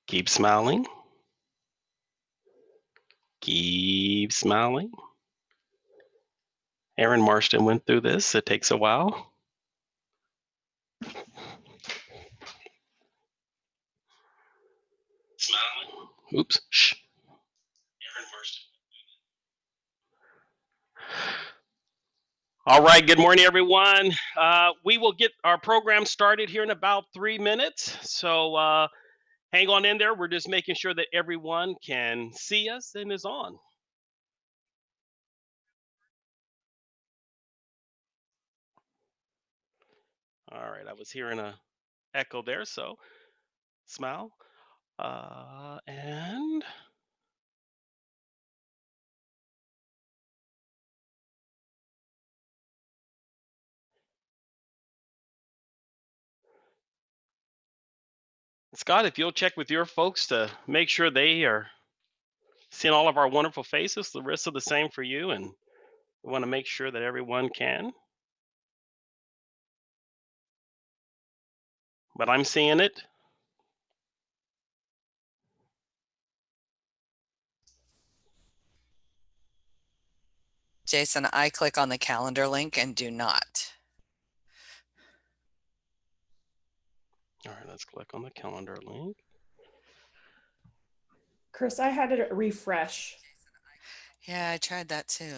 Keep smiling. Keep smiling. Aaron Marston went through this. It takes a while. Smiling. Oops. Shh. Aaron Marston. All right. Good morning, everyone. We will get our program started here in about 3 minutes. So hang on in there. We're just making sure that everyone can see us and is on. All right. I was hearing a echo there. So smile. And Scott, if you'll check with your folks to make sure they are seeing all of our wonderful faces, the rest of the same for you. And we want to make sure that everyone can. But I'm seeing it. Jason, I click on the calendar link and do not. All right, let's click on the calendar link. Chris, I had it refresh. Yeah, I tried that too.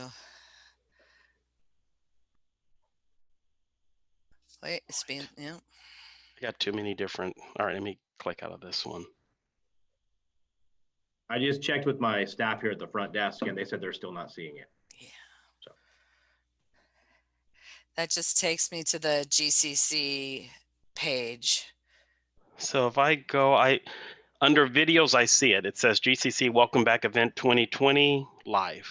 Wait, it's being, yeah. I got too many different. All right, let me click out of this one. I just checked with my staff here at the front desk and they said they're still not seeing it. Yeah. So that just takes me to the GCC page. So if I go, under videos, I see it. It says GCC Welcome Back Event 2020 live.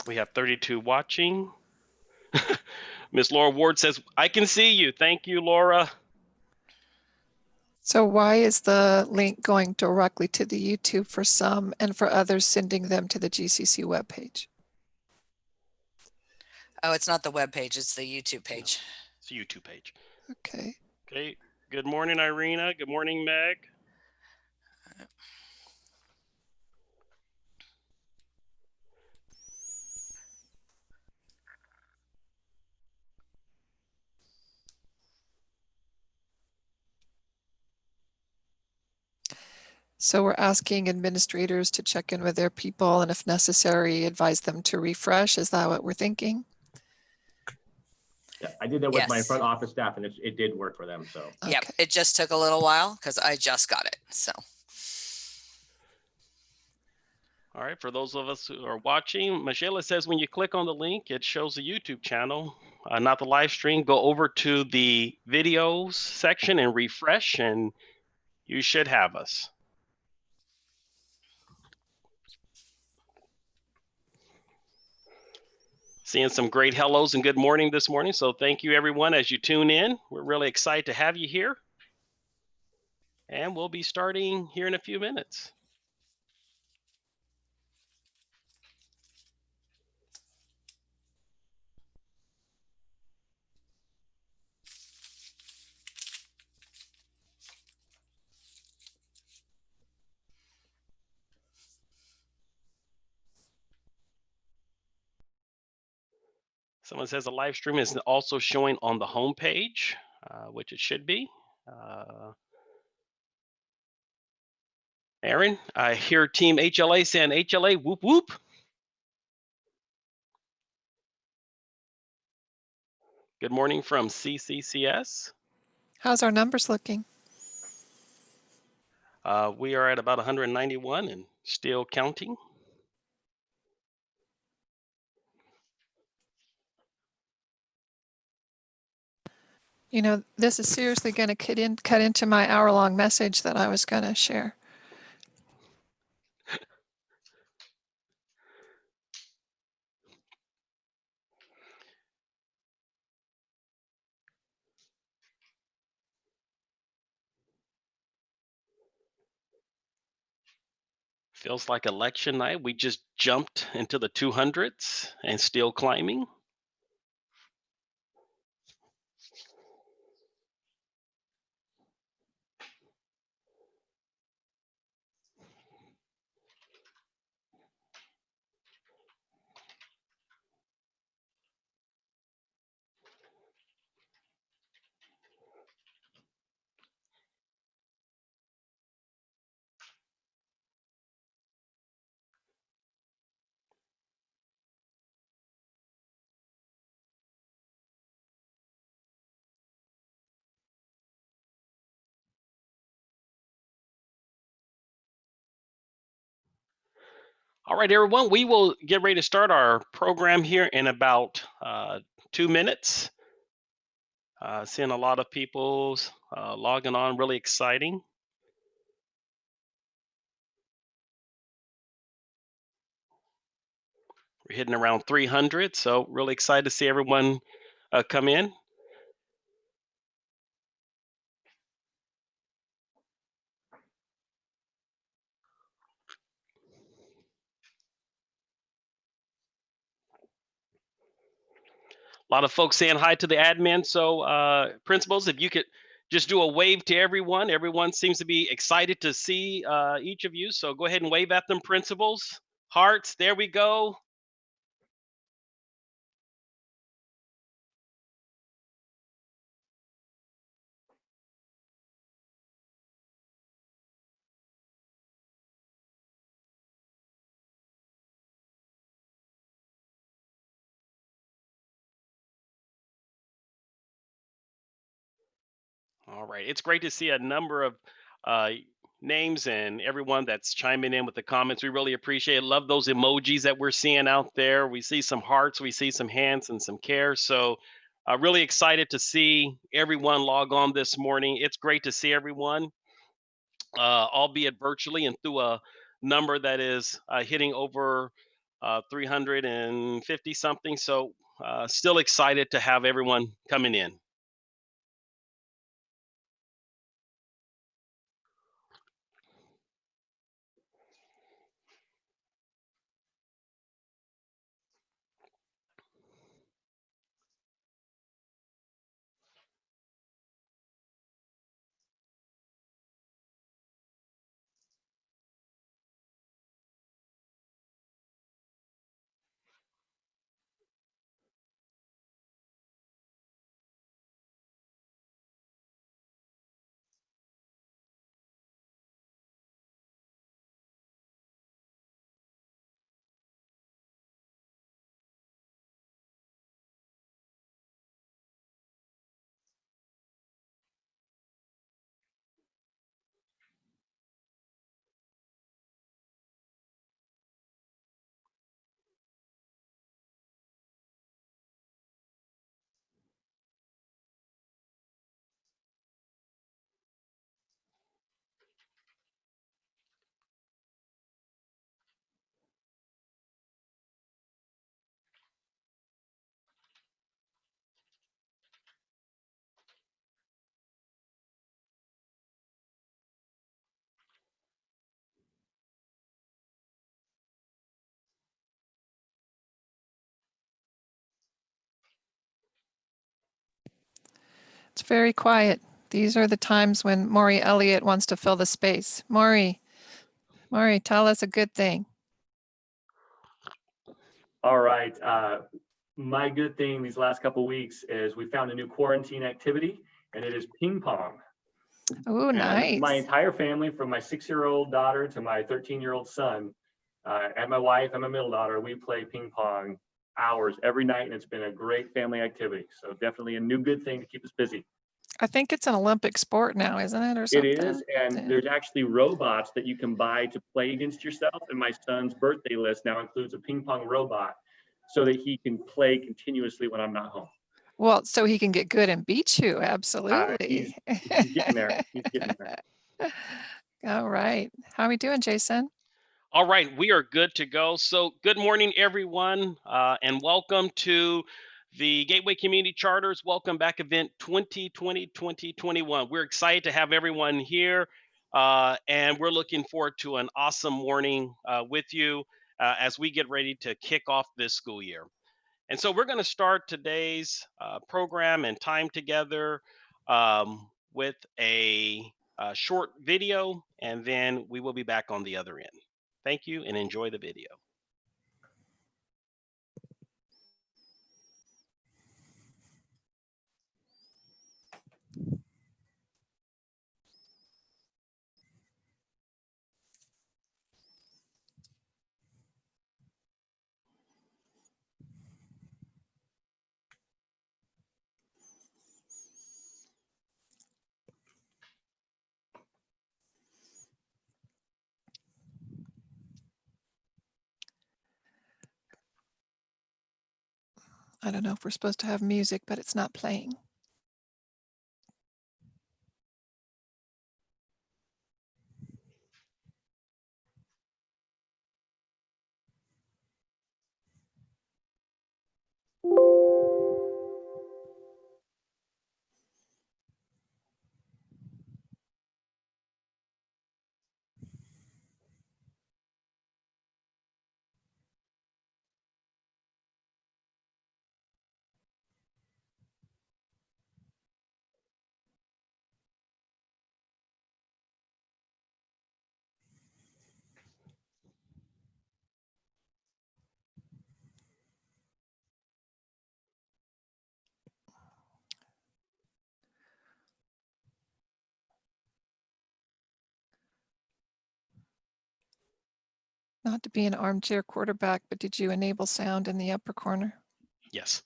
We have 32 watching. Miss Laura Ward says, I can see you. Thank you, Laura. So why is the link going directly to the YouTube for some and for others sending them to the GCC webpage? Oh, it's not the web page, it's the YouTube page. No, it's a YouTube page. Okay. Okay. Good morning, Irina. Good morning, Meg. So we're asking administrators to check in with their people and if necessary, advise them to refresh. Is that what we're thinking? Yeah, I did that with my front office staff and it did work for them. So okay. Yep, it just took a little while because I just got it. So. All right, for those of us who are watching, Michelle says when you click on the link, it shows the YouTube channel, not the live stream. Go over to the videos section and refresh, and you should have us. Seeing some great hellos and good morning this morning. So thank you, everyone, as you tune in. We're really excited to have you here. And we'll be starting here in a few minutes. Someone says the live stream is also showing on the home page, which it should be. Aaron, I hear Team HLA saying HLA, whoop, whoop. Good morning from CCCS. How's our numbers looking? We are at about 191 and still counting. You know, this is seriously going to cut into my hour-long message that I was going to share. Feels like election night. We just jumped into the 200s and still climbing. All right, everyone, we will get ready to start our program here in about 2 minutes. Seeing a lot of people logging on, really exciting. We're hitting around 300, so really excited to see everyone come in. A lot of folks saying hi to the admin. So principals, if you could just do a wave to everyone. Everyone seems to be excited to see each of you. So go ahead and wave at them, principals. Hearts, there we go. All right, it's great to see a number of names and everyone that's chiming in with the comments. We really appreciate it. Love those emojis that we're seeing out there. We see some hearts, we see some hands and some care. So really excited to see everyone log on this morning. It's great to see everyone, albeit virtually and through a number that is hitting over 350 something. So still excited to have everyone coming in. It's very quiet. These are the times when Maury Elliott wants to fill the space. Maury, tell us a good thing. All right. My good thing these last couple of weeks is we found a new quarantine activity, and it is ping pong. Oh, nice. My entire family, from my 6-year-old daughter to my 13-year-old son, and my wife and my middle daughter, we play ping pong hours every night, and it's been a great family activity. So definitely a new good thing to keep us busy. I think it's an Olympic sport now, isn't it, or something? It is, and there's actually robots that you can buy to play against yourself. And my son's birthday list now includes a ping pong robot so that he can play continuously when I'm not home. Well, so he can get good and beat you. Absolutely. He's getting there. He's getting there. All right. How are we doing, Jason? All right, we are good to go. So good morning, everyone, and welcome to the Gateway Community Charters Welcome Back event 2020-2021. We're excited to have everyone here. And we're looking forward to an awesome morning with you as we get ready to kick off this school year. And so we're going to start today's program and time together with a short video, and then we will be back on the other end. Thank you and enjoy the video. I don't know if we're supposed to have music, but it's not playing. Not to be an armchair quarterback, but did you enable sound in the upper corner? Yes.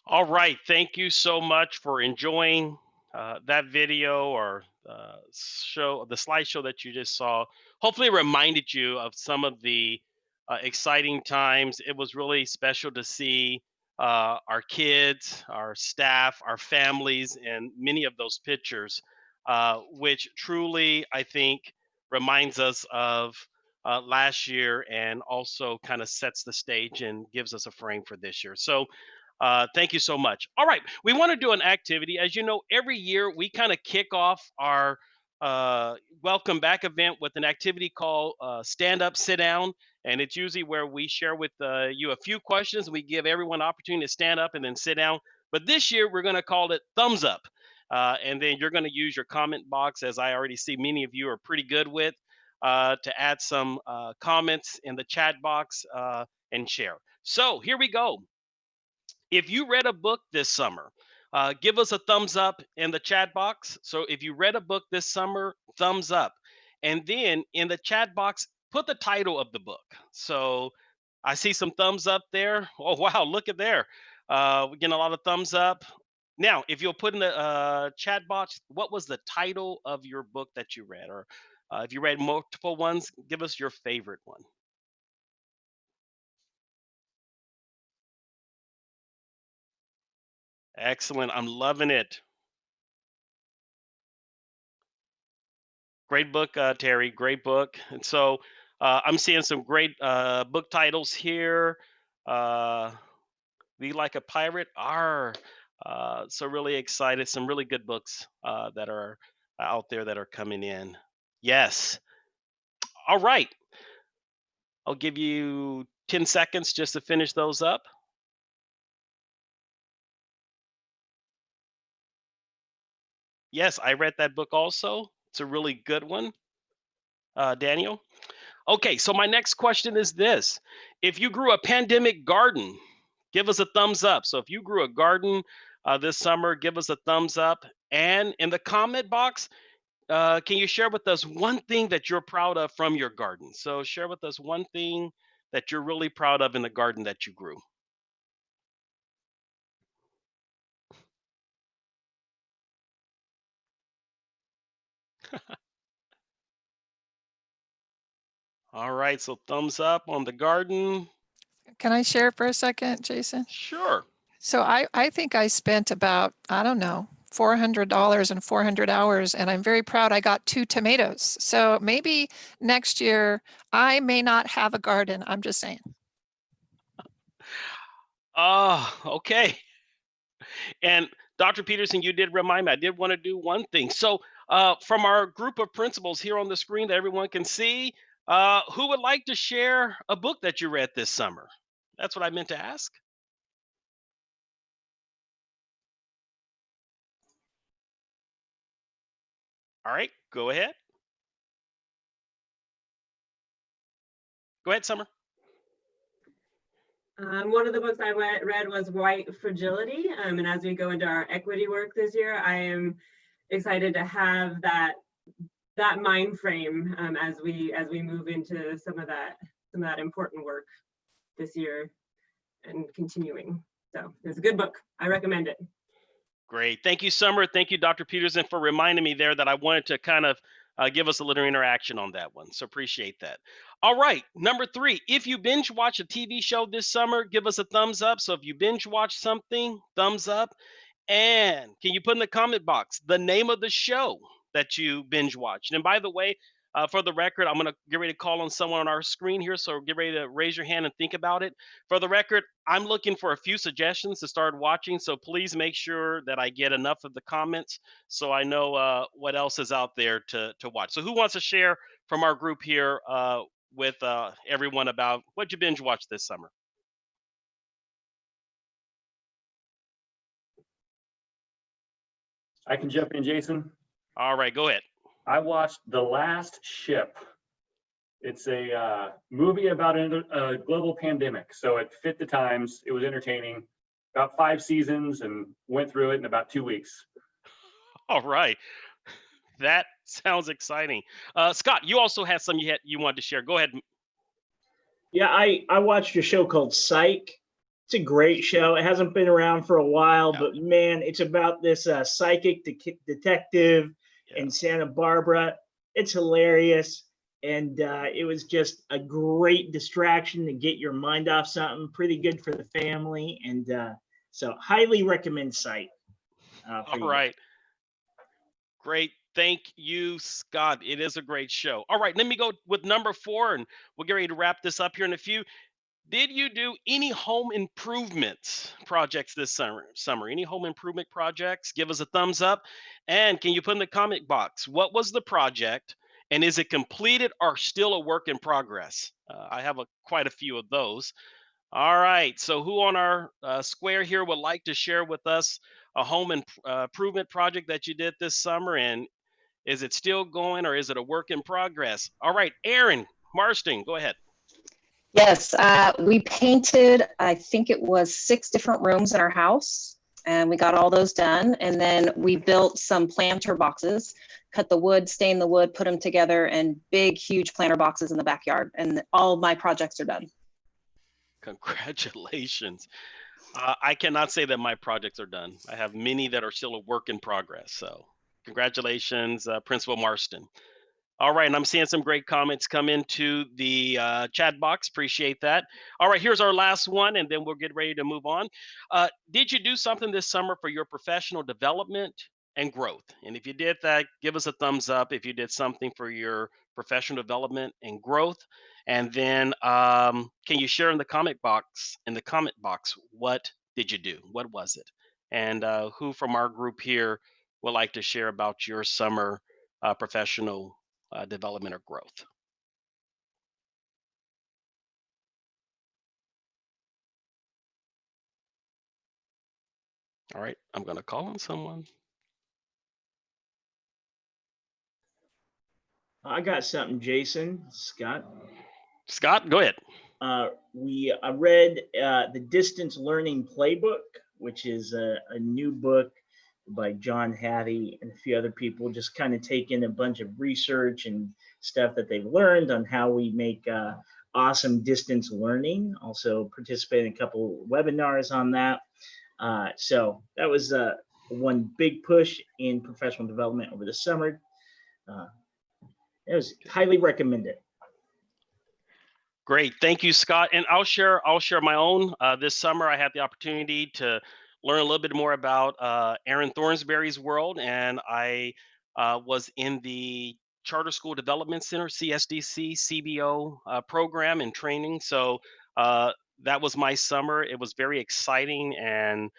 All right. Thank you so much for enjoying that video or the slideshow that you just saw. Hopefully, it reminded you of some of the exciting times. It was really special to see our kids, our staff, our families, and many of those pictures, which truly, I think, reminds us of last year and also kind of sets the stage and gives us a frame for this year. So, thank you so much. All right, we want to do an activity. As you know, every year we kind of kick off our welcome back event with an activity called Stand Up, Sit Down. And it's usually where we share with you a few questions. We give everyone an opportunity to stand up and then sit down. But this year we're going to call it Thumbs Up. And then you're going to use your comment box, as I already see many of you are pretty good with, to add some comments in the chat box and share. So here we go. If you read a book this summer, give us a thumbs up in the chat box. So if you read a book this summer, thumbs up. And then in the chat box, put the title of the book. So I see some thumbs up there. Oh, wow, look at there. We're getting a lot of thumbs up. Now, if you'll put in the chat box, what was the title of your book that you read? Or if you read multiple ones, give us your favorite one. Excellent. I'm loving it. Great book, Terry. Great book. And so I'm seeing some great book titles here. Be Like a Pirate. So really excited. Some really good books that are out there that are coming in. Yes. All right. I'll give you 10 seconds just to finish those up. Yes, I read that book also. It's a really good one, Daniel. Okay, so my next question is this. If you grew a pandemic garden, give us a thumbs up. So if you grew a garden this summer, give us a thumbs up. And in the comment box, can you share with us one thing that you're proud of from your garden? So share with us one thing that you're really proud of in the garden that you grew. All right, so thumbs up on the garden. Can I share for a second, Jason? Sure. So I think I spent about, I don't know, $400 and 400 hours, and I'm very proud I got 2 tomatoes. So maybe next year I may not have a garden. I'm just saying. Okay. And Dr. Peterson, you did remind me, I did want to do one thing. So from our group of principals here on the screen that everyone can see, who would like to share a book that you read this summer? That's what I meant to ask. All right, go ahead. Go ahead, Summer. One of the books I read was White Fragility. And as we go into our equity work this year, I am excited to have that mind frame as we move into some of that important work this year and continuing. So it's a good book. I recommend it. Great. Thank you, Summer. Thank you, Dr. Peterson, for reminding me there that I wanted to kind of give us a little interaction on that one. So appreciate that. All right. Number 3, if you binge watch a TV show this summer, give us a thumbs up. So if you binge watch something, thumbs up. And can you put in the comment box the name of the show that you binge watched? And by the way, for the record, I'm going to get ready to call on someone on our screen here. So get ready to raise your hand and think about it. For the record, I'm looking for a few suggestions to start watching. So please make sure that I get enough of the comments so I know what else is out there to watch. So who wants to share from our group here with everyone about what you binge watch this summer? I can jump in, Jason. All right, go ahead. I watched The Last Ship. It's a movie about a global pandemic, so it fit the times. It was entertaining. About 5 seasons and went through it in about 2 weeks. All right. That sounds exciting. Scott, you also had some you wanted to share. Go ahead. Yeah, I watched a show called Psych. It's a great show. It hasn't been around for a while, but man, it's about this psychic detective in Santa Barbara. It's hilarious. And it was just a great distraction to get your mind off something. Pretty good for the family. And so highly recommend Psych. All right. Great. Thank you, Scott. It is a great show. All right, let me go with number 4, and we'll get ready to wrap this up here in a few. Did you do any home improvements projects this summer? Any home improvement projects? Give us a thumbs up. And can you put in the comment box, what was the project? And is it completed or still a work in progress? I have quite a few of those. All right, so who on our square here would like to share with us home improvement project that you did this summer, and is it still going or is it a work in progress? All right, Aaron Marston, go ahead. Yes, we painted, I think it was 6 different rooms in our house, and we got all those done. And then we built some planter boxes, cut the wood, stained the wood, put them together, and big, huge planter boxes in the backyard. And all of my projects are done. Congratulations. I cannot say that my projects are done. I have many that are still a work in progress. So congratulations, Principal Marston. All right, and I'm seeing some great comments come into the chat box. Appreciate that. All right, here's our last one, and then we'll get ready to move on. Did you do something this summer for your professional development and growth? And if you did that, give us a thumbs up if you did something for your professional development and growth. And then can you share in the comment box, what did you do? What was it? And who from our group here would like to share about your summer professional development or growth? All right, I'm going to call on someone. I got something, Jason, Scott. Scott, go ahead. I read the Distance Learning Playbook, which is a new book by John Hattie and a few other people, just kind of taking a bunch of research and stuff that they've learned on how we make awesome distance learning. Also participated in a couple webinars on that. So that was one big push in professional development over the summer. It was highly recommended. Great, thank you, Scott. And I'll share my own. This summer, I had the opportunity to learn a little bit more about Aaron Thornsberry's world, and I was in the Charter School Development Center, CSDC, CBO program and training. So that was my summer. It was very exciting and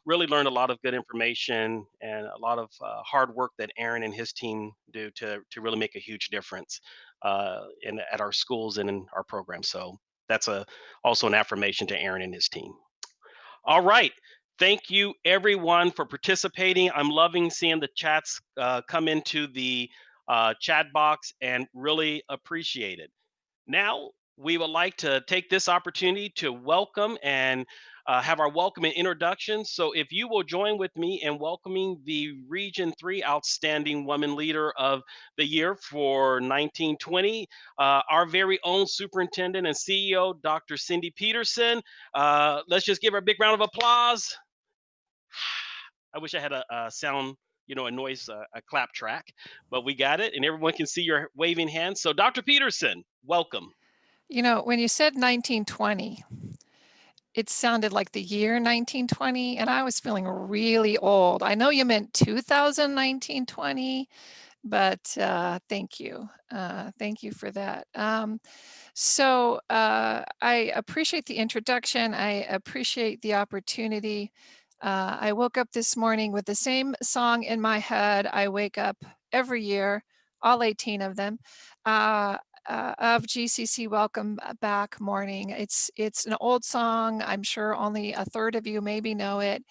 really learned a lot of good information and a lot of hard work that Aaron and his team do to really make a huge difference at our schools and in our program. So that's also an affirmation to Aaron and his team. All right. Thank you, everyone, for participating. I'm loving seeing the chats come into the chat box and really appreciate it. Now, we would like to take this opportunity to welcome and have our welcome and introduction. So if you will join with me in welcoming the Region 3 Outstanding Woman Leader of the Year for 1920, our very own Superintendent and CEO, Dr. Cindy Peterson. Let's just give her a big round of applause. I wish I had a sound, a noise, a clap track, but we got it and everyone can see your waving hands. So Dr. Peterson, welcome. When you said 1920, it sounded like the year 1920, and I was feeling really old. I know you meant 1920, but thank you. Thank you for that. So I appreciate the introduction. I appreciate the opportunity. I woke up this morning with the same song in my head. I wake up every year, all 18 of them, of GCC Welcome Back Morning. It's an old song. I'm sure only a third of you maybe know it.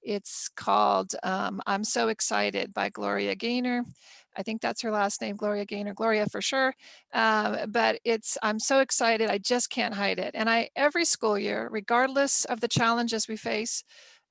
It's called I'm So Excited by Gloria Gaynor. I think that's her last name, Gloria Gaynor, Gloria for sure. But I'm so excited, I just can't hide it. And every school year, regardless of the challenges we face,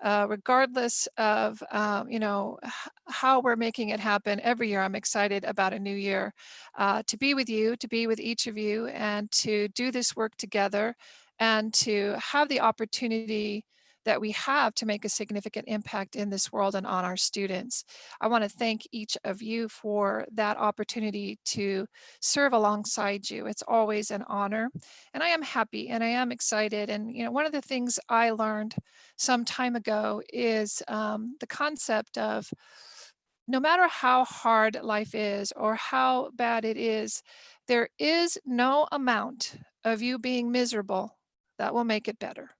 regardless of how we're making it happen, every year I'm excited about a new year, to be with you, to be with each of you, and to do this work together, and to have the opportunity that we have to make a significant impact in this world and on our students. I want to thank each of you for that opportunity to serve alongside you. It's always an honor, and I am happy and I am excited. And one of the things I learned some time ago is the concept of no matter how hard life is or how bad it is, there is no amount of you being miserable that will make it better.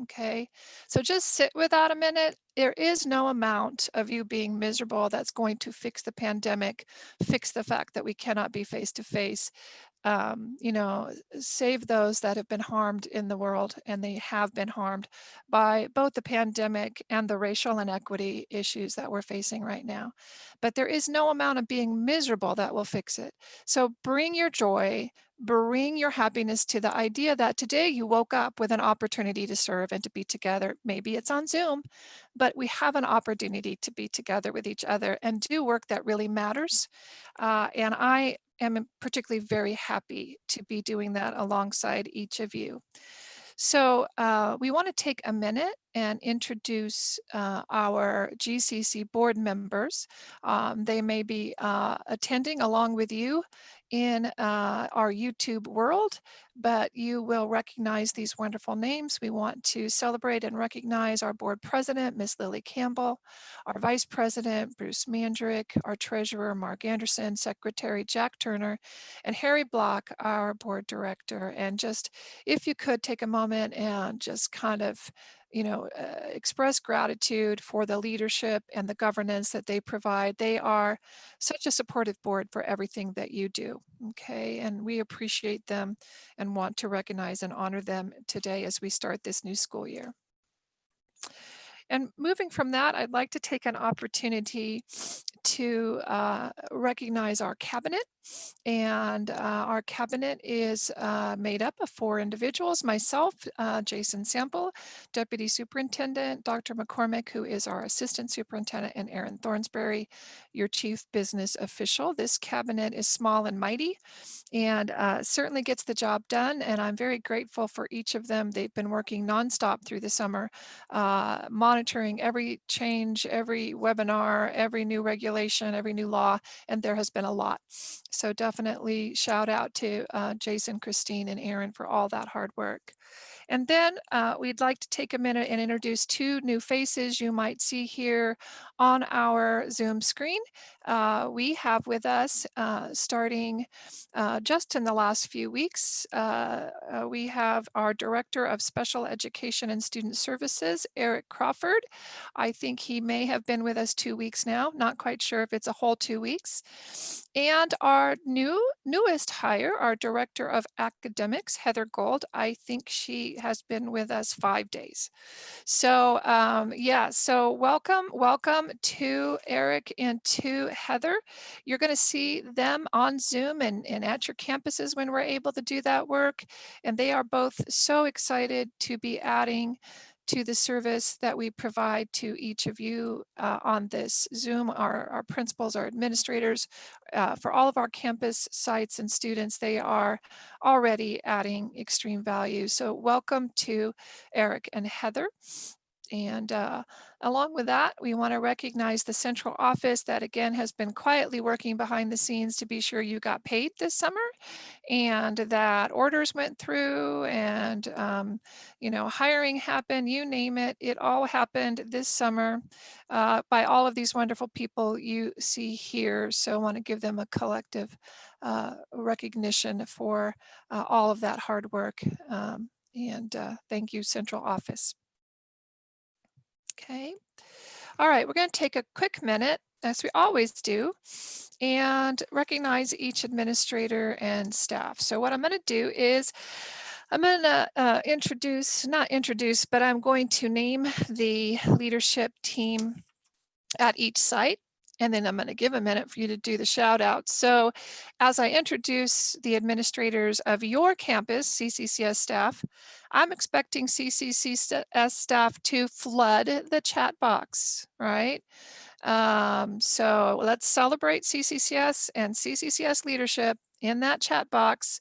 Okay, so just sit with that a minute. There is no amount of you being miserable that's going to fix the pandemic, fix the fact that we cannot be face to face. you know, save those that have been harmed in the world, and they have been harmed by both the pandemic and the racial inequity issues that we're facing right now. But there is no amount of being miserable that will fix it. So bring your joy, bring your happiness to the idea that today you woke up with an opportunity to serve and to be together. Maybe it's on Zoom, but we have an opportunity to be together with each other and do work that really matters. And I am particularly very happy to be doing that alongside each of you. So we want to take a minute and introduce our GCC board members. They may be attending along with you in our YouTube world, but you will recognize these wonderful names. We want to celebrate and recognize our board president, Miss Lily Campbell, our vice president, Bruce Mandrick, our treasurer, Mark Anderson, secretary, Jack Turner, and Harry Block, our board director. And just, if you could take a moment and just kind of, you know, express gratitude for the leadership and the governance that they provide. They are such a supportive board for everything that you do, okay? And we appreciate them and want to recognize and honor them today as we start this new school year. And moving from that, I'd like to take an opportunity to recognize our cabinet. And our cabinet is made up of 4 individuals: myself, Jason Sample, Deputy Superintendent, Dr. McCormick, who is our Assistant Superintendent, and Aaron Thornsberry, your Chief Business Official. This cabinet is small and mighty, and certainly gets the job done. And I'm very grateful for each of them. They've been working nonstop through the summer, monitoring every change, every webinar, every new regulation, every new law, and there has been a lot. So definitely shout out to Jason, Christine, and Aaron for all that hard work. And then we'd like to take a minute and introduce 2 new faces you might see here on our Zoom screen. We have with us, starting just in the last few weeks, we have our Director of Special Education and Student Services, Eric Crawford. I think he may have been with us 2 weeks now, not quite sure if it's a whole 2 weeks. And our newest hire, our Director of Academics, Heather Gold. I think she has been with us 5 days. So yeah, so welcome to Eric and to Heather. You're going to see them on Zoom and at your campuses when we're able to do that work. And they are both so excited to be adding to the service that we provide to each of you on this Zoom. Our principals, our administrators, for all of our campus sites and students, they are already adding extreme value. So welcome to Eric and Heather. And along with that, we want to recognize the central office that again has been quietly working behind the scenes to be sure you got paid this summer and that orders went through and you know, hiring happened, you name it, it all happened this summer by all of these wonderful people you see here. So I want to give them a collective recognition for all of that hard work. And thank you, central office. Okay. All right, we're going to take a quick minute, as we always do, and recognize each administrator and staff. So what I'm going to do is I'm going to not introduce, but I'm going to name the leadership team at each site. And then I'm going to give a minute for you to do the shout out. So as I introduce the administrators of your campus, CCCS staff, I'm expecting CCCS staff to flood the chat box, right? So let's celebrate CCCS and CCCS leadership in that chat box.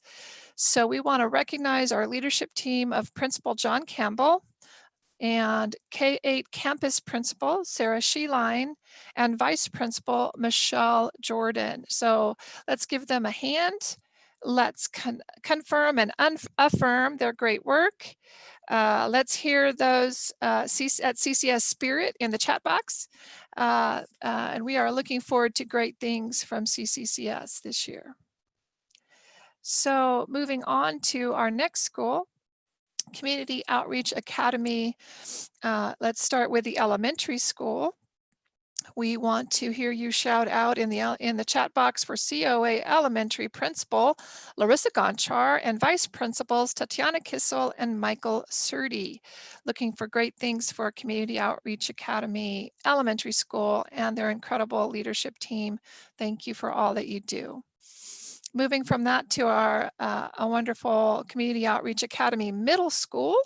So we want to recognize our leadership team of Principal John Campbell, and K-8 campus principal, Sarah Sheeline, and vice principal, Michelle Jordan. So let's give them a hand. Let's confirm and affirm their great work. Let's hear those at CCS Spirit in the chat box. And we are looking forward to great things from CCCS this year. So moving on to our next school, Community Outreach Academy. Let's start with the elementary school. We want to hear you shout out in the chat box for COA Elementary Principal Larissa Gonchar and Vice Principals Tatiana Kissel and Michael Surdy. Looking for great things for Community Outreach Academy Elementary School and their incredible leadership team. Thank you for all that you do. Moving from that to our a wonderful Community Outreach Academy Middle School,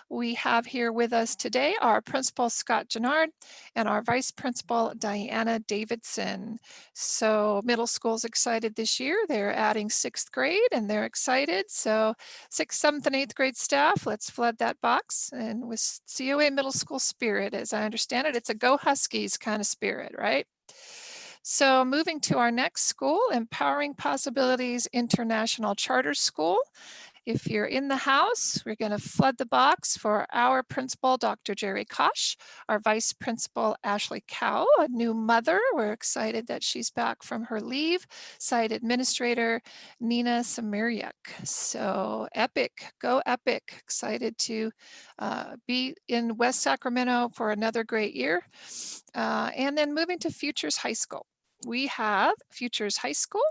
we have here with us today our Principal Scott Gennard and our Vice Principal Diana Davidson. So middle school's excited this year. They're adding 6th grade and they're excited. So 6th, 7th, and 8th grade staff, let's flood that box. And with COA middle school spirit, as I understand it, it's a Go Huskies kind of spirit, right? So moving to our next school, Empowering Possibilities International Charter School. If you're in the house, we're going to flood the box for our principal, Dr. Jerry Kosh, our vice principal, Ashley Cow, a new mother. We're excited that she's back from her leave. Site administrator, Nina Samiriuk. So epic, go epic. Excited to be in West Sacramento for another great year. And then moving to Futures High School. We have Futures High School.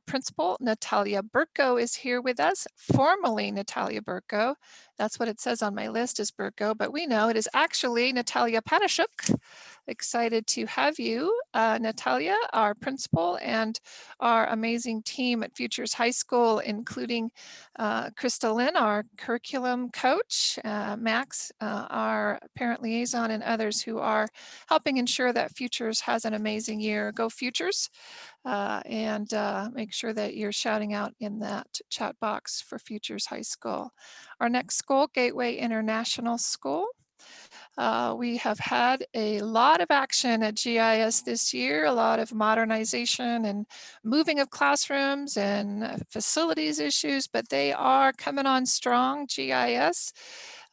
Principal Natalia Burko is here with us, formerly Natalia Burko. That's what it says on my list is Burko, but we know it is actually Natalia Panashuk. Excited to have you, Natalia, our principal, and our amazing team at Futures High School, including Krista Lynn, our curriculum coach, Max, our parent liaison, and others who are helping ensure that Futures has an amazing year. Go Futures! And make sure that you're shouting out in that chat box for Futures High School. Our next school, Gateway International School. We have had a lot of action at GIS this year, a lot of modernization and moving of classrooms and facilities issues, but they are coming on strong, GIS,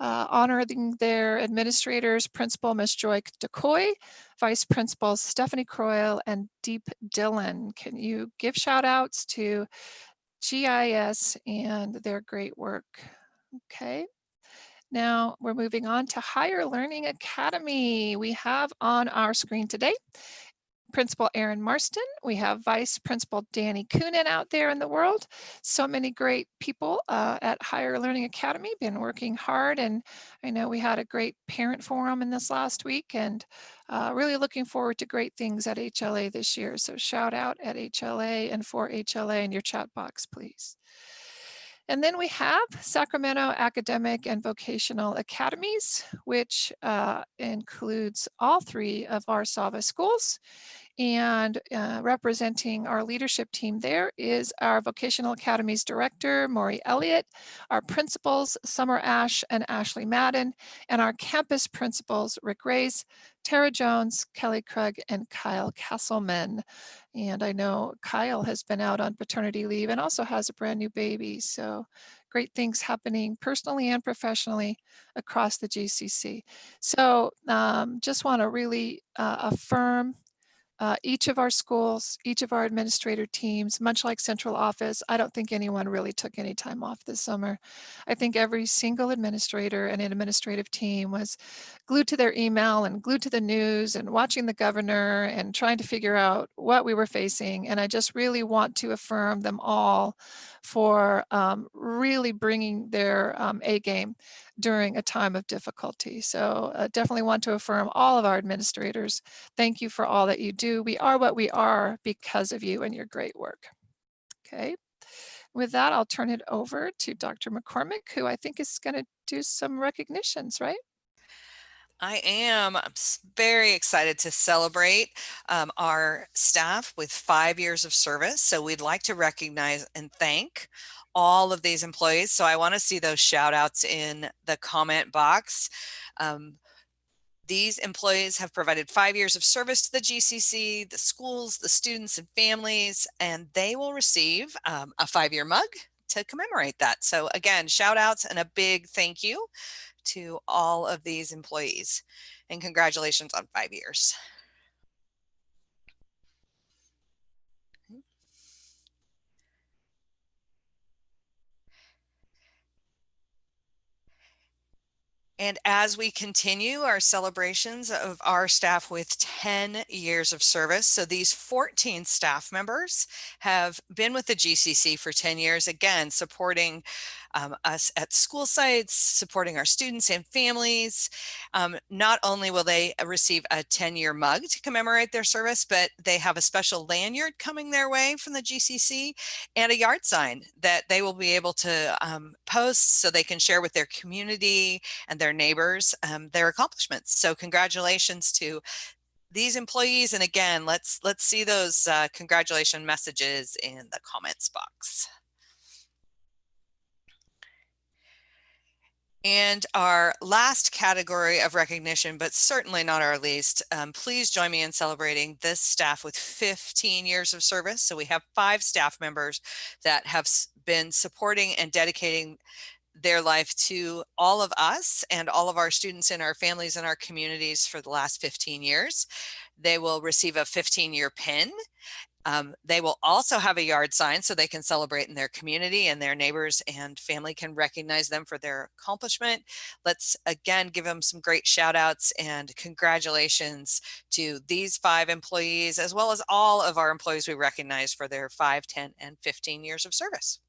honoring their administrators, Principal Ms. Joy DeCoy, Vice Principals Stephanie Croyle and Deep Dillon. Can you give shout outs to GIS and their great work? Okay. Now we're moving on to Higher Learning Academy. We have on our screen today Principal Aaron Marston. We have Vice Principal Danny Coonan out there in the world. So many great people at Higher Learning Academy, been working hard. And I know we had a great parent forum in this last week and really looking forward to great things at HLA this year. So shout out at HLA and for HLA in your chat box, please. And then we have Sacramento Academic and Vocational Academies, which includes all 3 of our SAVA schools. And representing our leadership team there is our Vocational Academies Director, Maury Elliott, our principals, Summer Ash and Ashley Madden, and our campus principals, Rick Rays, Tara Jones, Kelly Krug, and Kyle Castleman. And I know Kyle has been out on paternity leave and also has a brand new baby. So great things happening personally and professionally across the GCC. So just want to really affirm each of our schools, each of our administrator teams, much like central office, I don't think anyone really took any time off this summer. I think every single administrator and administrative team was glued to their email and glued to the news and watching the governor and trying to figure out what we were facing. And I just really want to affirm them all for really bringing their A game during a time of difficulty. So definitely want to affirm all of our administrators. Thank you for all that you do. We are what we are because of you and your great work. Okay. With that, I'll turn it over to Dr. McCormick, who I think is going to do some recognitions, right? I am very excited to celebrate our staff with 5 years of service. So we'd like to recognize and thank all of these employees. So I want to see those shout outs in the comment box. These employees have provided 5 years of service to the GCC, the schools, the students and families, and they will receive a 5-year mug to commemorate that. So again, shout outs and a big thank you to all of these employees and congratulations on 5 years. And as we continue our celebrations of our staff with 10 years of service, so these 14 staff members have been with the GCC for 10 years, again, supporting us at school sites, supporting our students and families. Not only will they receive a 10-year mug to commemorate their service, but they have a special lanyard coming their way from the GCC and a yard sign that they will be able to post so they can share with their community and their neighbors their accomplishments. So congratulations to these employees. And again, let's see those congratulation messages in the comments box. And our last category of recognition, but certainly not our least, please join me in celebrating this staff with 15 years of service. So we have 5 staff members that have been supporting and dedicating their life to all of us and all of our students and our families and our communities for the last 15 years. They will receive a 15-year pin. They will also have a yard sign so they can celebrate in their community, and their neighbors and family can recognize them for their accomplishment. Let's again give them some great shout outs and congratulations to these 5 employees, as well as all of our employees we recognize for their 5, 10, and 15 years of service.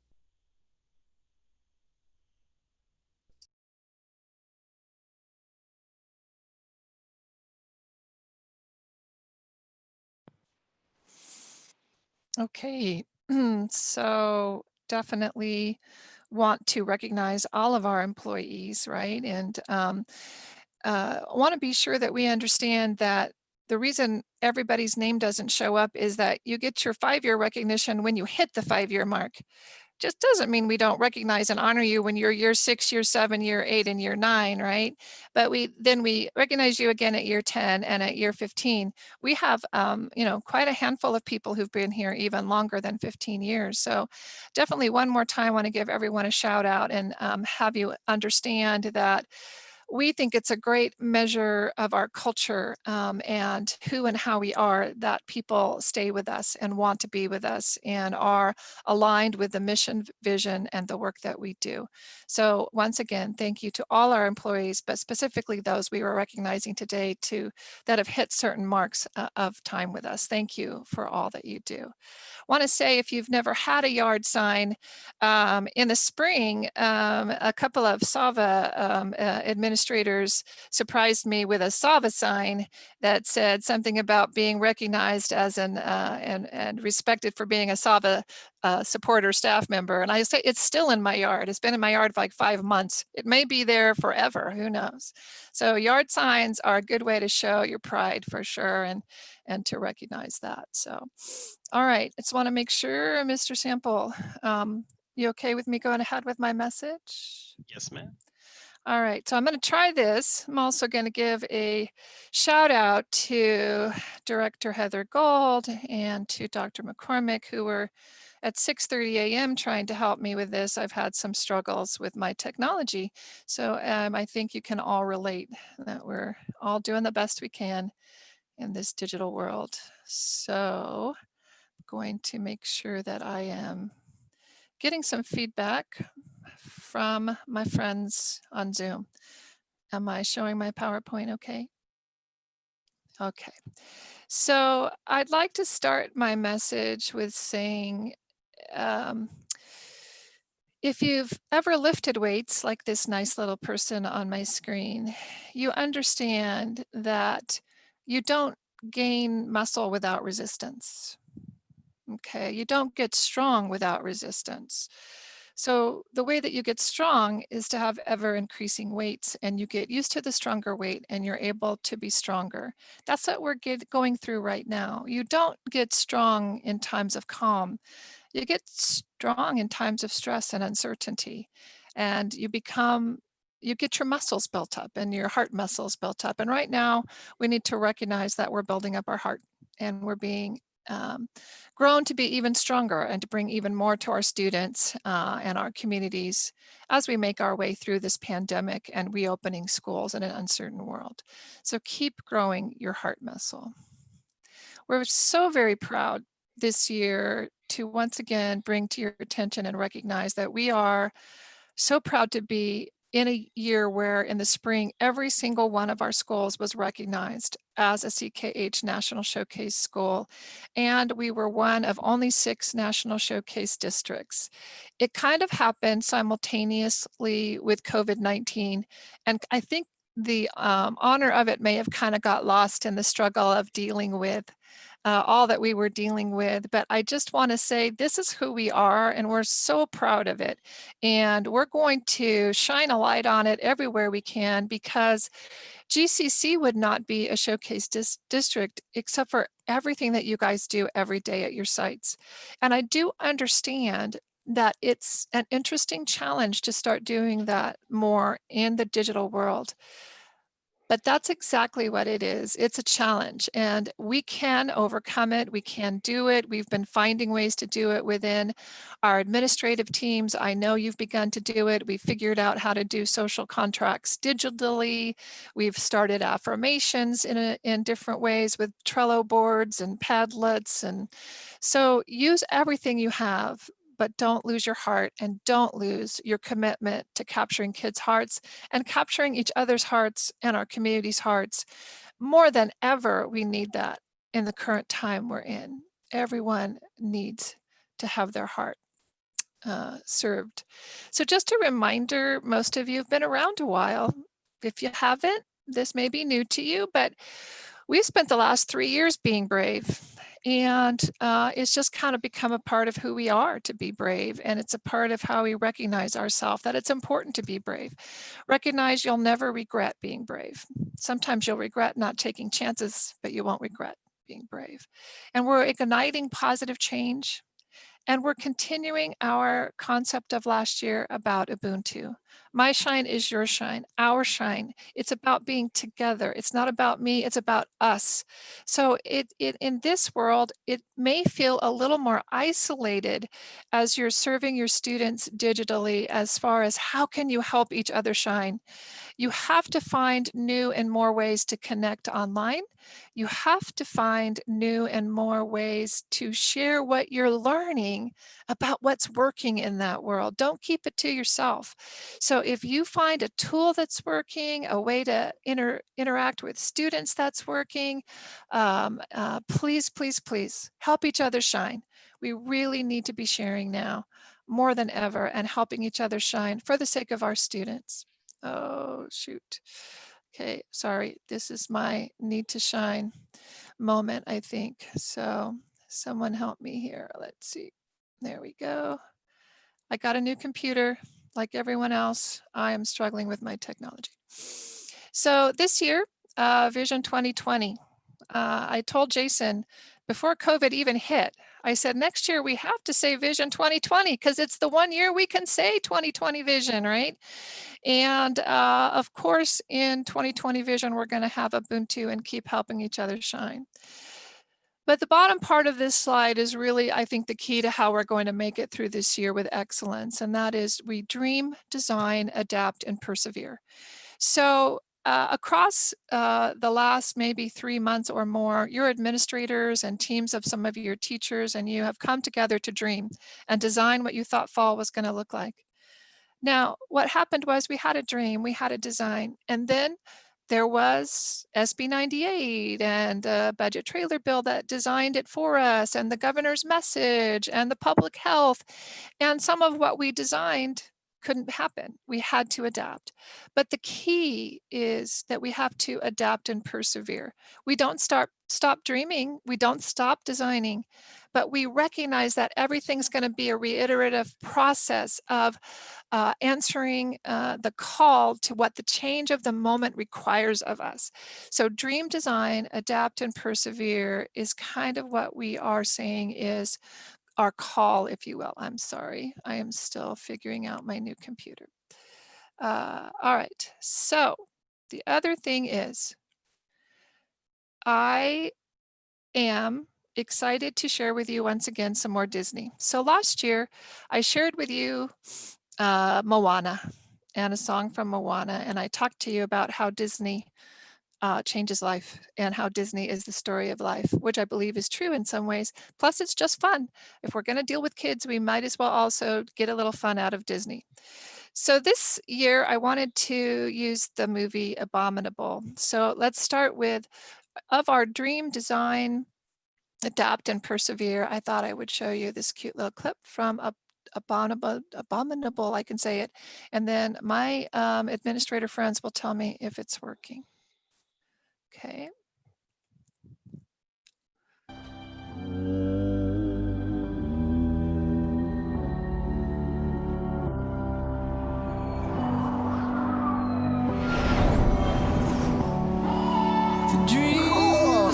Okay, so definitely want to recognize all of our employees, right? And want to be sure that we understand that the reason everybody's name doesn't show up is that you get your 5-year recognition when you hit the 5-year mark. Just doesn't mean we don't recognize and honor you when you're year 6, year 7, year 8, and year 9, right? But we recognize you again at year 10 and at year 15. We have, quite a handful of people who've been here even longer than 15 years. So definitely one more time, I want to give everyone a shout out and have you understand that we think it's a great measure of our culture and who and how we are, that people stay with us and want to be with us and are aligned with the mission, vision, and the work that we do. So once again, thank you to all our employees, but specifically those we were recognizing today that have hit certain marks of time with us. Thank you for all that you do. Want to say, if you've never had a yard sign, in the spring, a couple of SAVA administrators surprised me with a SAVA sign that said something about being recognized as and respected for being a SAVA supporter staff member. And I say, it's still in my yard. It's been in my yard for like 5 months. It may be there forever, who knows? So yard signs are a good way to show your pride for sure and to recognize that. So, all right, just want to make sure, Mr. Sample, you okay with me going ahead with my message? Yes, ma'am. All right, so I'm going to try this. I'm also going to give a shout out to Director Heather Gold and to Dr. McCormick, who were at 6:30 a.m. trying to help me with this. I've had some struggles with my technology. So I think you can all relate that we're all doing the best we can in this digital world. So I'm going to make sure that I am getting some feedback from my friends on Zoom. Am I showing my PowerPoint okay? Okay. So I'd like to start my message with saying, if you've ever lifted weights like this nice little person on my screen, you understand that you don't gain muscle without resistance. Okay, you don't get strong without resistance. So the way that you get strong is to have ever increasing weights, and you get used to the stronger weight and you're able to be stronger. That's what we're going through right now. You don't get strong in times of calm. You get strong in times of stress and uncertainty, and you get your muscles built up and your heart muscles built up. And right now we need to recognize that we're building up our heart and we're being grown to be even stronger and to bring even more to our students and our communities as we make our way through this pandemic and reopening schools in an uncertain world. So keep growing your heart muscle. We're so very proud this year to once again bring to your attention and recognize that we are so proud to be in a year where in the spring, every single one of our schools was recognized as a CKH National Showcase school. And we were one of only 6 National Showcase districts. It kind of happened simultaneously with COVID-19. And I think the honor of it may have kind of got lost in the struggle of dealing with all that we were dealing with. But I just want to say this is who we are, and we're so proud of it. And we're going to shine a light on it everywhere we can, because GCC would not be a showcase district except for everything that you guys do every day at your sites. And I do understand that it's an interesting challenge to start doing that more in the digital world. But that's exactly what it is. It's a challenge, and we can overcome it. We can do it. We've been finding ways to do it within our administrative teams. I know you've begun to do it. We figured out how to do social contracts digitally. We've started affirmations in different ways with Trello boards and Padlets. And so use everything you have, but don't lose your heart and don't lose your commitment to capturing kids' hearts and capturing each other's hearts and our community's hearts. More than ever, we need that in the current time we're in. Everyone needs to have their heart served. So just a reminder, most of you have been around a while. If you haven't, this may be new to you, but we spent the last 3 years being brave. And it's just kind of become a part of who we are to be brave. And it's a part of how we recognize ourselves, that it's important to be brave. Recognize you'll never regret being brave. Sometimes you'll regret not taking chances, but you won't regret being brave. And we're igniting positive change. And we're continuing our concept of last year about Ubuntu. My shine is your shine, our shine. It's about being together. It's not about me, it's about us. So in this world, it may feel a little more isolated as you're serving your students digitally, as far as how can you help each other shine. You have to find new and more ways to connect online. You have to find new and more ways to share what you're learning about what's working in that world. Don't keep it to yourself. So if you find a tool that's working, a way to interact with students that's working, please, please, please help each other shine. We really need to be sharing now more than ever and helping each other shine for the sake of our students. Oh, shoot. Okay, sorry. This is my need to shine moment, I think. So someone help me here. Let's see. There we go. I got a new computer. Like everyone else, I am struggling with my technology. So this year, Vision 2020, I told Jason before COVID even hit, I said, next year we have to say Vision 2020 because it's the one year we can say 2020 vision, right? And of course, in 2020 vision, we're going to have Ubuntu and keep helping each other shine. But the bottom part of this slide is really, I think, the key to how we're going to make it through this year with excellence. And that is we dream, design, adapt, and persevere. So across the last maybe 3 months or more, your administrators and teams of some of your teachers and you have come together to dream and design what you thought fall was going to look like. Now, what happened was we had a dream, we had a design, and then there was SB 98 and a budget trailer bill that designed it for us, and the governor's message and the public health, and some of what we designed couldn't happen. We had to adapt. But the key is that we have to adapt and persevere. We don't stop dreaming, we don't stop designing, but we recognize that everything's going to be a reiterative process of answering the call to what the change of the moment requires of us. So dream, design, adapt, and persevere is kind of what we are saying is our call, if you will. I'm sorry, I am still figuring out my new computer. All right, so the other thing is I am excited to share with you once again some more Disney. So last year I shared with you Moana and a song from Moana, and I talked to you about how Disney changes life and how Disney is the story of life, which I believe is true in some ways. Plus, it's just fun. If we're going to deal with kids, we might as well also get a little fun out of Disney. So this year I wanted to use the movie Abominable. So let's start with, of our dream design, adapt and persevere, I thought I would show you this cute little clip from Abominable, I can say it. And then my administrator friends will tell me if it's working. Okay.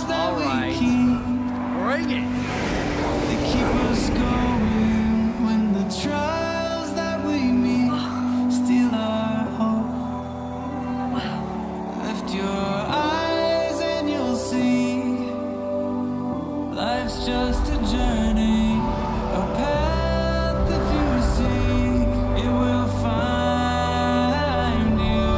All right. Bring it. They keep us going when the trials that we meet steal our hope. Lift your eyes and you'll see life's just a journey, a path if you seek, it will find you.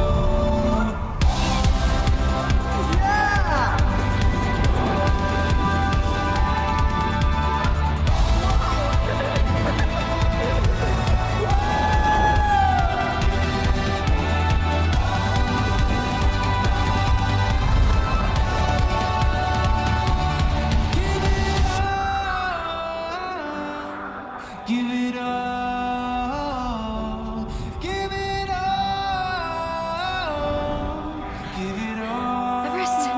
Give it all, give it all, give it all. Everest,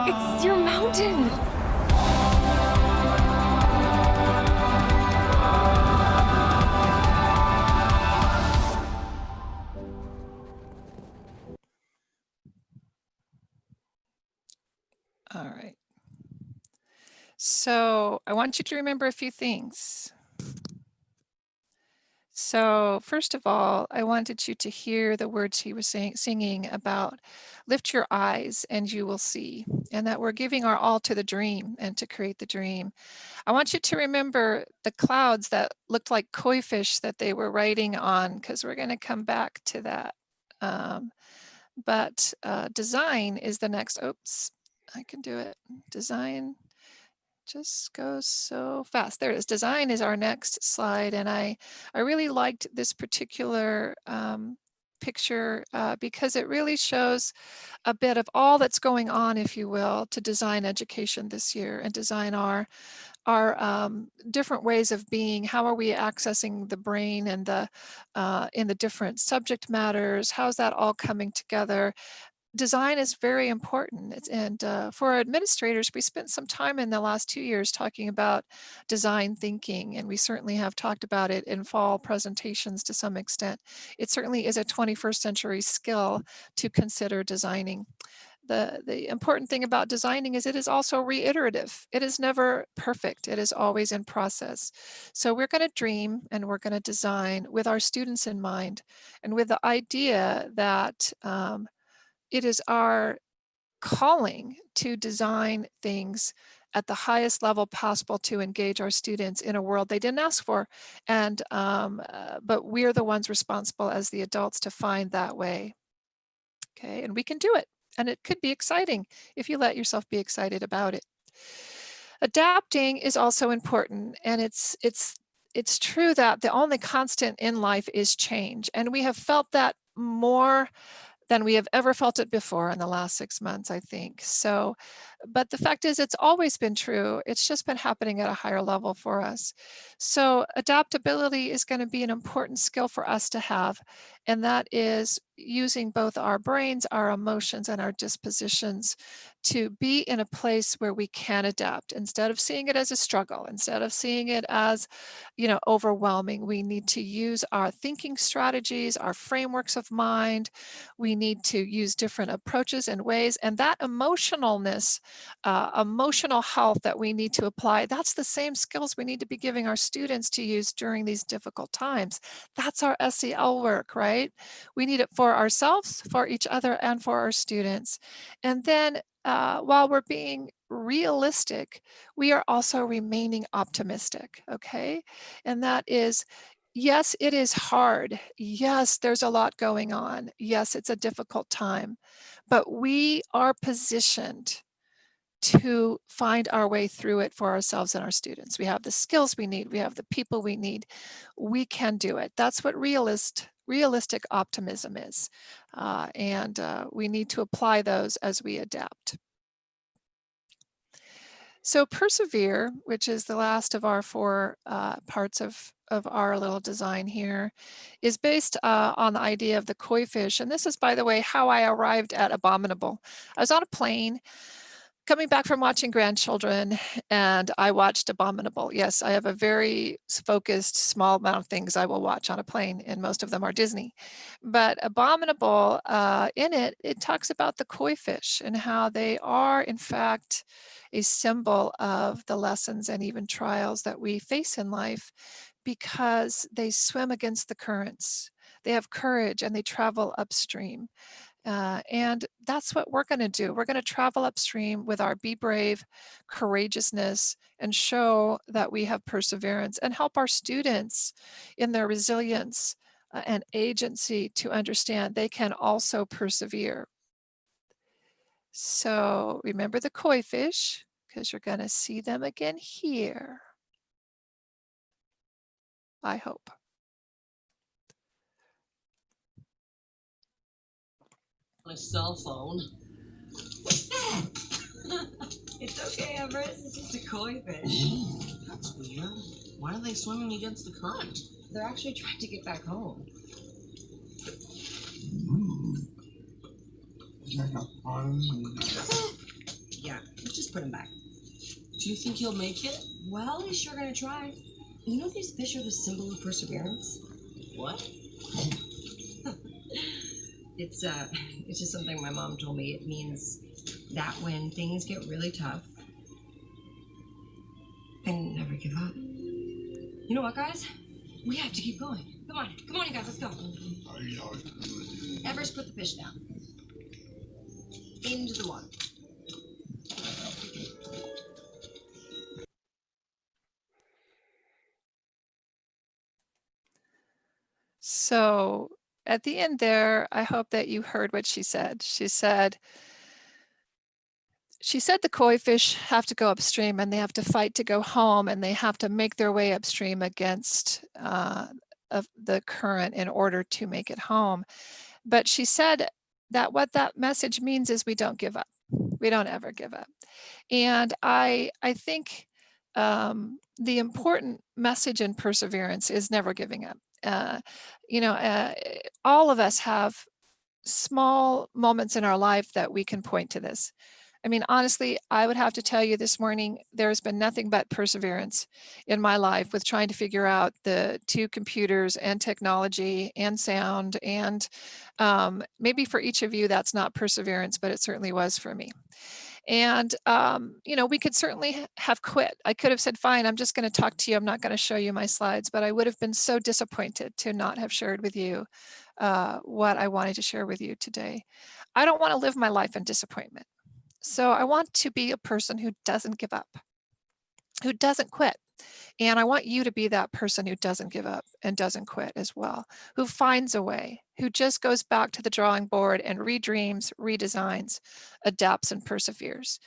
it's your mountain. All right. So I want you to remember a few things. So first of all, I wanted you to hear the words he was singing about lift your eyes and you will see, and that we're giving our all to the dream and to create the dream. I want you to remember the clouds that looked like koi fish that they were riding on, because we're going to come back to that. But design is the next, oops, I can do it. Design just goes so fast. There it is. Design is our next slide. And I really liked this particular picture because it really shows a bit of all that's going on, if you will, to design education this year and design our different ways of being. How are we accessing the brain and the in the different subject matters? How's that all coming together? Design is very important. And for our administrators, we spent some time in the last 2 years talking about design thinking, and we certainly have talked about it in fall presentations to some extent. It certainly is a 21st century skill to consider designing. The important thing about designing is it is also reiterative. It is never perfect. It is always in process. So we're going to dream and we're going to design with our students in mind, and with the idea that it is our calling to design things at the highest level possible to engage our students in a world they didn't ask for. And but we're the ones responsible as the adults to find that way. Okay, and we can do it. And it could be exciting if you let yourself be excited about it. Adapting is also important, and it's true that the only constant in life is change, and we have felt that more than we have ever felt it before in the last 6 months, I think. So, but the fact is, it's always been true. It's just been happening at a higher level for us. So adaptability is going to be an important skill for us to have, and that is using both our brains, our emotions, and our dispositions to be in a place where we can adapt instead of seeing it as a struggle, instead of seeing it as, overwhelming. We need to use our thinking strategies, our frameworks of mind. We need to use different approaches and ways, and that emotionalness, emotional health that we need to apply, that's the same skills we need to be giving our students to use during these difficult times. That's our SEL work, right? We need it for ourselves, for each other, and for our students. And then while we're being realistic, we are also remaining optimistic, okay? And that is, yes, it is hard. Yes, there's a lot going on. Yes, it's a difficult time, but we are positioned to find our way through it for ourselves and our students. We have the skills we need. We have the people we need. We can do it. That's what realists realistic optimism is. And we need to apply those as we adapt. So persevere, which is the last of our four parts of our little design here, is based on the idea of the koi fish. And this is, by the way, how I arrived at abominable. I was on a plane coming back from watching grandchildren, and I watched Abominable. Yes, I have a very focused, small amount of things I will watch on a plane, and most of them are Disney. But Abominable, in it, it talks about the koi fish and how they are, in fact, a symbol of the lessons and even trials that we face in life, because they swim against the currents. They have courage and they travel upstream. And that's what we're going to do. We're going to travel upstream with our be brave, courageousness, and show that we have perseverance, and help our students in their resilience and agency to understand they can also persevere. So remember the koi fish, because you're going to see them again here, I hope. My cell phone. It's okay, Everest. It's just a koi fish. That's weird. Why are they swimming against the current? They're actually trying to get back home. Yeah, let's just put him back. Do you think he'll make it? Well, he's sure gonna try. You know these fish are the symbol of perseverance? What? It's just something my mom told me. It means that when things get really tough, and never give up. You know what, guys? We have to keep going. Come on, you guys, let's go. Everest, put the fish down. Into the water. So at the end there, I hope that you heard what she said. She said the koi fish have to go upstream, and they have to fight to go home, and they have to make their way upstream against the current in order to make it home. But she said that what that message means is we don't give up. We don't ever give up. And I think the important message in perseverance is never giving up. All of us have small moments in our life that we can point to this. I mean, honestly, I would have to tell you this morning, there's been nothing but perseverance in my life with trying to figure out the two computers and technology and sound. And maybe for each of you, that's not perseverance, but it certainly was for me. And, we could certainly have quit. I could have said, fine, I'm just going to talk to you. I'm not going to show you my slides, but I would have been so disappointed to not have shared with you what I wanted to share with you today. I don't want to live my life in disappointment. So I want to be a person who doesn't give up, who doesn't quit. And I want you to be that person who doesn't give up and doesn't quit as well, who finds a way, who just goes back to the drawing board and redreams, redesigns, adapts, and perseveres.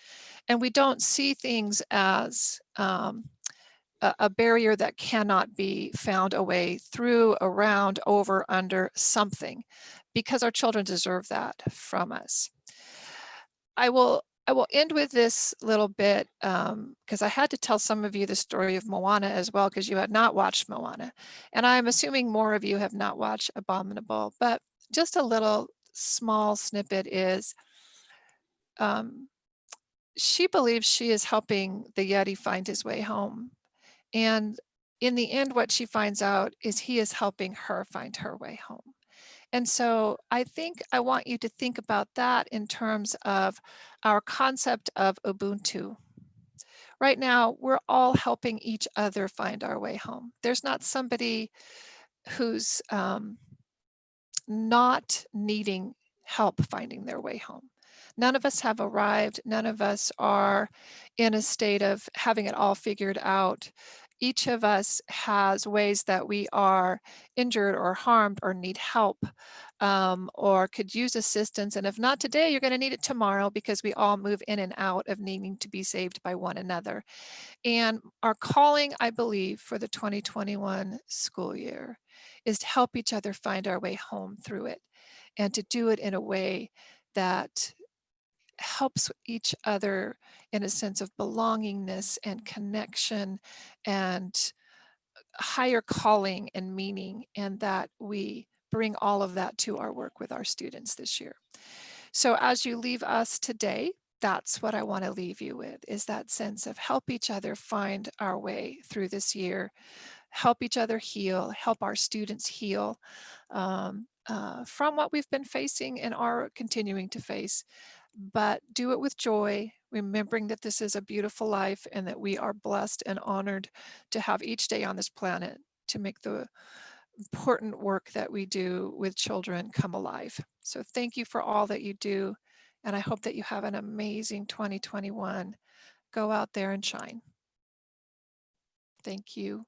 And we don't see things as a barrier that cannot be found a way through, around, over, under something, because our children deserve that from us. I will end with this little bit because I had to tell some of you the story of Moana as well, because you had not watched Moana. And I'm assuming more of you have not watched Abominable, but just a little small snippet is she believes she is helping the Yeti find his way home. And in the end, what she finds out is he is helping her find her way home. And so I think I want you to think about that in terms of our concept of Ubuntu. Right now, we're all helping each other find our way home. There's not somebody who's not needing help finding their way home. None of us have arrived. None of us are in a state of having it all figured out. Each of us has ways that we are injured or harmed or need help or could use assistance. And if not today, you're going to need it tomorrow, because we all move in and out of needing to be saved by one another. And our calling, I believe, for the 2021 school year is to help each other find our way home through it, and to do it in a way that helps each other in a sense of belongingness and connection and higher calling and meaning, and that we bring all of that to our work with our students this year. So as you leave us today, that's what I want to leave you with, is that sense of help each other find our way through this year, help each other heal, help our students heal from what we've been facing and are continuing to face, but do it with joy, remembering that this is a beautiful life and that we are blessed and honored to have each day on this planet to make the important work that we do with children come alive. So thank you for all that you do. And I hope that you have an amazing 2021. Go out there and shine. Thank you.